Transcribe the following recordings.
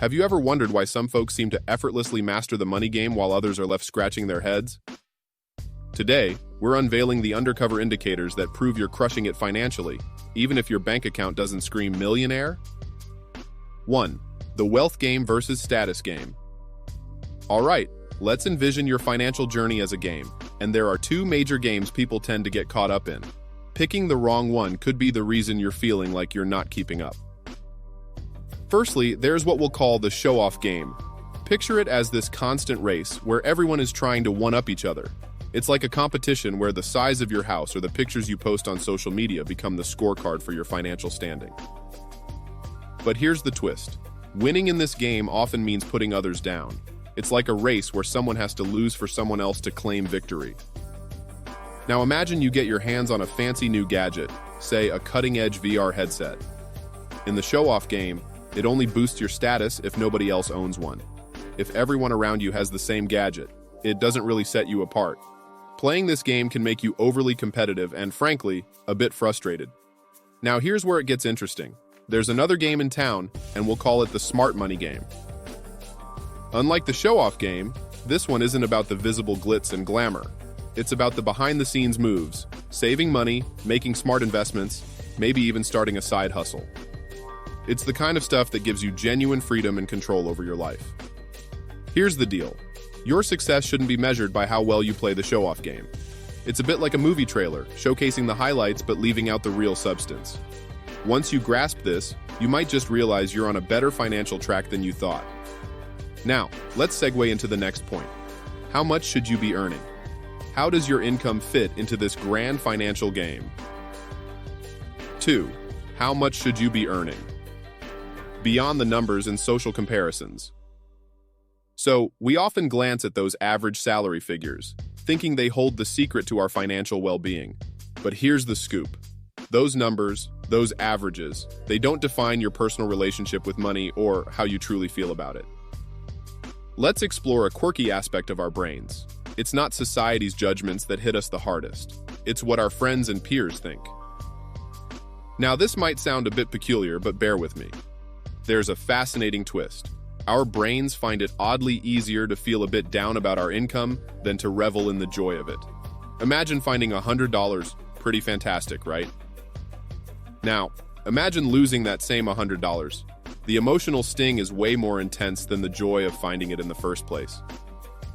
Have you ever wondered why some folks seem to effortlessly master the money game while others are left scratching their heads? Today, we're unveiling the undercover indicators that prove you're crushing it financially, even if your bank account doesn't scream millionaire. 1. The wealth game versus status game. Alright, let's envision your financial journey as a game, and there are two major games people tend to get caught up in. Picking the wrong one could be the reason you're feeling like you're not keeping up. Firstly, there's what we'll call the show-off game. Picture it as this constant race where everyone is trying to one-up each other. It's like a competition where the size of your house or the pictures you post on social media become the scorecard for your financial standing. But here's the twist. Winning in this game often means putting others down. It's like a race where someone has to lose for someone else to claim victory. Now imagine you get your hands on a fancy new gadget, say a cutting-edge VR headset. In the show-off game, it only boosts your status if nobody else owns one. If everyone around you has the same gadget, it doesn't really set you apart. Playing this game can make you overly competitive and, frankly, a bit frustrated. Now here's where it gets interesting. There's another game in town, and we'll call it the smart money game. Unlike the show-off game, this one isn't about the visible glitz and glamour. It's about the behind-the-scenes moves, saving money, making smart investments, maybe even starting a side hustle. It's the kind of stuff that gives you genuine freedom and control over your life. Here's the deal. Your success shouldn't be measured by how well you play the show-off game. It's a bit like a movie trailer, showcasing the highlights but leaving out the real substance. Once you grasp this, you might just realize you're on a better financial track than you thought. Now, let's segue into the next point. How much should you be earning? How does your income fit into this grand financial game? 2. How much should you be earning? Beyond the numbers and social comparisons. So, we often glance at those average salary figures, thinking they hold the secret to our financial well-being. But here's the scoop. Those numbers, those averages, they don't define your personal relationship with money or how you truly feel about it. Let's explore a quirky aspect of our brains. It's not society's judgments that hit us the hardest. It's what our friends and peers think. Now, this might sound a bit peculiar, but bear with me. There's a fascinating twist. Our brains find it oddly easier to feel a bit down about our income than to revel in the joy of it. Imagine finding $100. Pretty fantastic, right? Now, imagine losing that same $100. The emotional sting is way more intense than the joy of finding it in the first place.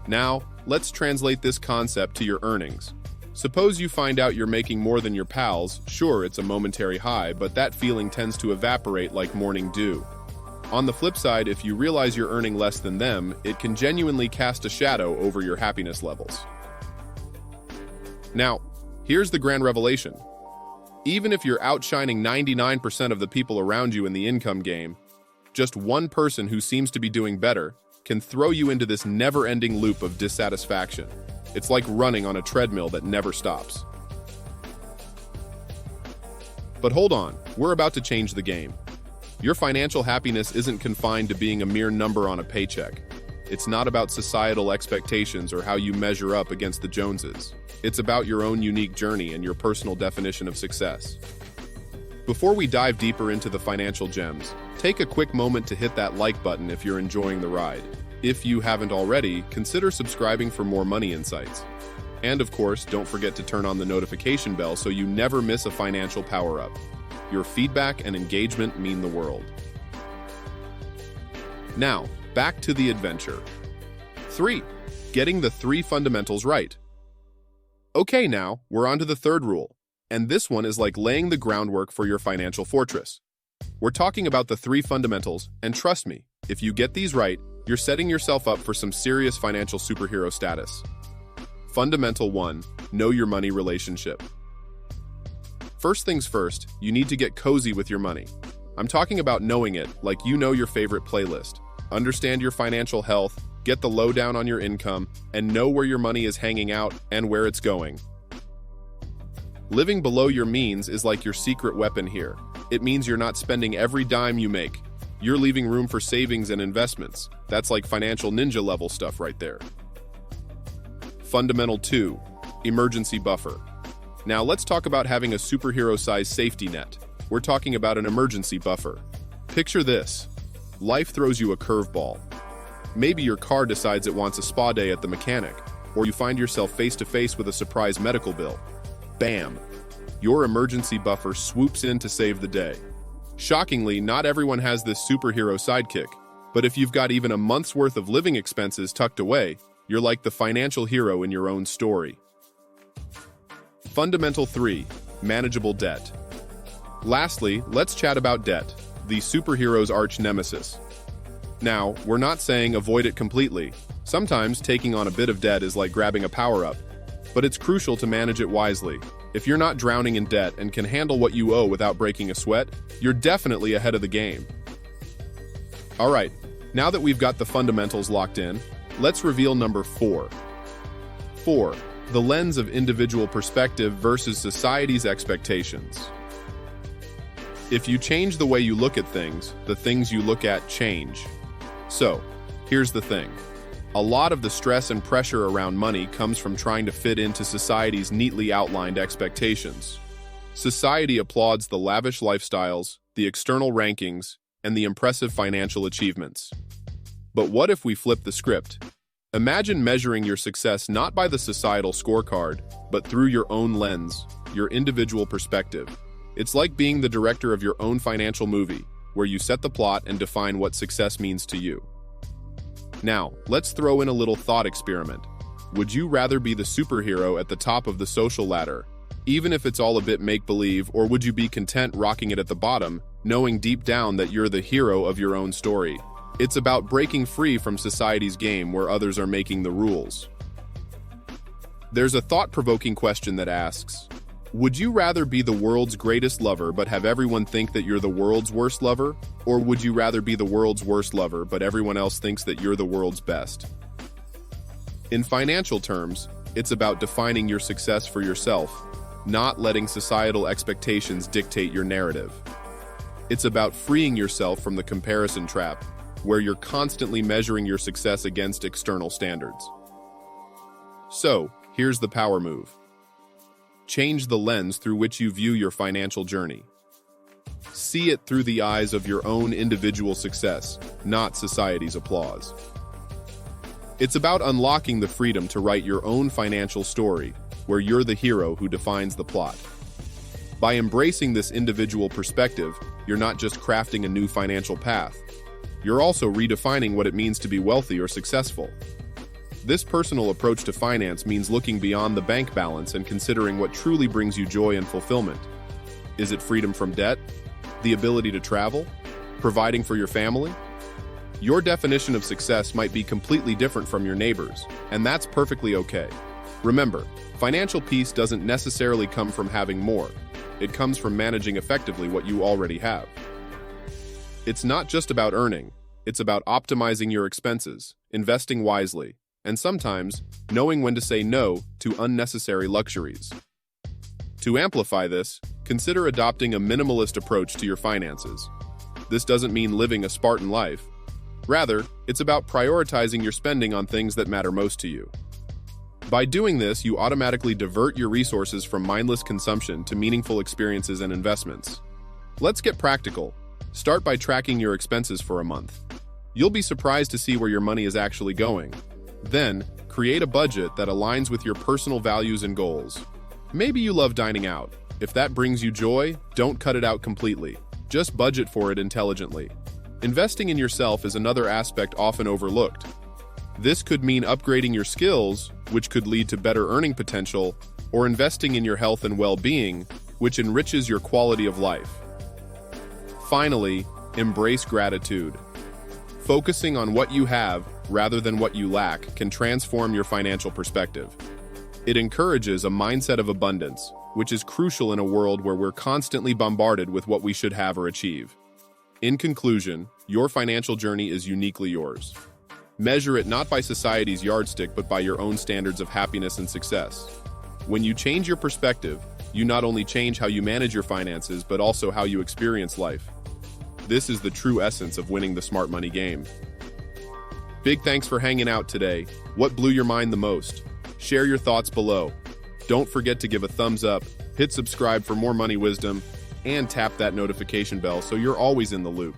Now, let's translate this concept to your earnings. Suppose you find out you're making more than your pals. Sure, it's a momentary high, but that feeling tends to evaporate like morning dew. On the flip side, if you realize you're earning less than them, it can genuinely cast a shadow over your happiness levels. Now, here's the grand revelation. Even if you're outshining 99% of the people around you in the income game, just one person who seems to be doing better can throw you into this never-ending loop of dissatisfaction. It's like running on a treadmill that never stops. But hold on, we're about to change the game. Your financial happiness isn't confined to being a mere number on a paycheck. It's not about societal expectations or how you measure up against the Joneses. It's about your own unique journey and your personal definition of success. Before we dive deeper into the financial gems, take a quick moment to hit that like button if you're enjoying the ride. If you haven't already, consider subscribing for more money insights. And of course, don't forget to turn on the notification bell so you never miss a financial power-up. Your feedback and engagement mean the world. Now, back to the adventure. 3. Getting the 3 fundamentals right. Okay, now, we're on to the third rule. And this one is like laying the groundwork for your financial fortress. We're talking about the 3 fundamentals, and trust me, if you get these right, you're setting yourself up for some serious financial superhero status. Fundamental 1. Know your money relationship. First things first, you need to get cozy with your money. I'm talking about knowing it like you know your favorite playlist. Understand your financial health, get the lowdown on your income, and know where your money is hanging out and where it's going. Living below your means is like your secret weapon here. It means you're not spending every dime you make. You're leaving room for savings and investments. That's like financial ninja level stuff right there. Fundamental 2. Emergency buffer. Now let's talk about having a superhero-sized safety net. We're talking about an emergency buffer. Picture this. Life throws you a curveball. Maybe your car decides it wants a spa day at the mechanic, or you find yourself face to face with a surprise medical bill. Bam! Your emergency buffer swoops in to save the day. Shockingly, not everyone has this superhero sidekick, but if you've got even a month's worth of living expenses tucked away, you're like the financial hero in your own story. Fundamental 3. Manageable debt. Lastly, let's chat about debt, the superhero's arch nemesis. Now, we're not saying avoid it completely. Sometimes taking on a bit of debt is like grabbing a power-up, but it's crucial to manage it wisely. If you're not drowning in debt and can handle what you owe without breaking a sweat, you're definitely ahead of the game. All right, now that we've got the fundamentals locked in, let's reveal number 4. 4. The lens of individual perspective versus society's expectations. If you change the way you look at things, the things you look at change. So, here's the thing. A lot of the stress and pressure around money comes from trying to fit into society's neatly outlined expectations. Society applauds the lavish lifestyles, the external rankings, and the impressive financial achievements. But what if we flip the script? Imagine measuring your success not by the societal scorecard, but through your own lens, your individual perspective. It's like being the director of your own financial movie, where you set the plot and define what success means to you. Now, let's throw in a little thought experiment. Would you rather be the superhero at the top of the social ladder, even if it's all a bit make-believe, or would you be content rocking it at the bottom, knowing deep down that you're the hero of your own story? It's about breaking free from society's game where others are making the rules. There's a thought-provoking question that asks, would you rather be the world's greatest lover but have everyone think that you're the world's worst lover? Or would you rather be the world's worst lover but everyone else thinks that you're the world's best? In financial terms, it's about defining your success for yourself, not letting societal expectations dictate your narrative. It's about freeing yourself from the comparison trap, where you're constantly measuring your success against external standards. So, here's the power move. Change the lens through which you view your financial journey. See it through the eyes of your own individual success, not society's applause. It's about unlocking the freedom to write your own financial story, where you're the hero who defines the plot. By embracing this individual perspective, you're not just crafting a new financial path, you're also redefining what it means to be wealthy or successful. This personal approach to finance means looking beyond the bank balance and considering what truly brings you joy and fulfillment. Is it freedom from debt? The ability to travel? Providing for your family? Your definition of success might be completely different from your neighbors, and that's perfectly okay. Remember, financial peace doesn't necessarily come from having more. It comes from managing effectively what you already have. It's not just about earning, it's about optimizing your expenses, investing wisely, and sometimes knowing when to say no to unnecessary luxuries. To amplify this, consider adopting a minimalist approach to your finances. This doesn't mean living a Spartan life. Rather, it's about prioritizing your spending on things that matter most to you. By doing this, you automatically divert your resources from mindless consumption to meaningful experiences and investments. Let's get practical. Start by tracking your expenses for a month. You'll be surprised to see where your money is actually going. Then, create a budget that aligns with your personal values and goals. Maybe you love dining out. If that brings you joy, don't cut it out completely. Just budget for it intelligently. Investing in yourself is another aspect often overlooked. This could mean upgrading your skills, which could lead to better earning potential, or investing in your health and well-being, which enriches your quality of life. Finally, embrace gratitude. Focusing on what you have rather than what you lack can transform your financial perspective. It encourages a mindset of abundance, which is crucial in a world where we're constantly bombarded with what we should have or achieve. In conclusion, your financial journey is uniquely yours. Measure it not by society's yardstick, but by your own standards of happiness and success. When you change your perspective, you not only change how you manage your finances, but also how you experience life. This is the true essence of winning the smart money game. Big thanks for hanging out today. What blew your mind the most? Share your thoughts below. Don't forget to give a thumbs up, hit subscribe for more money wisdom, and tap that notification bell so you're always in the loop.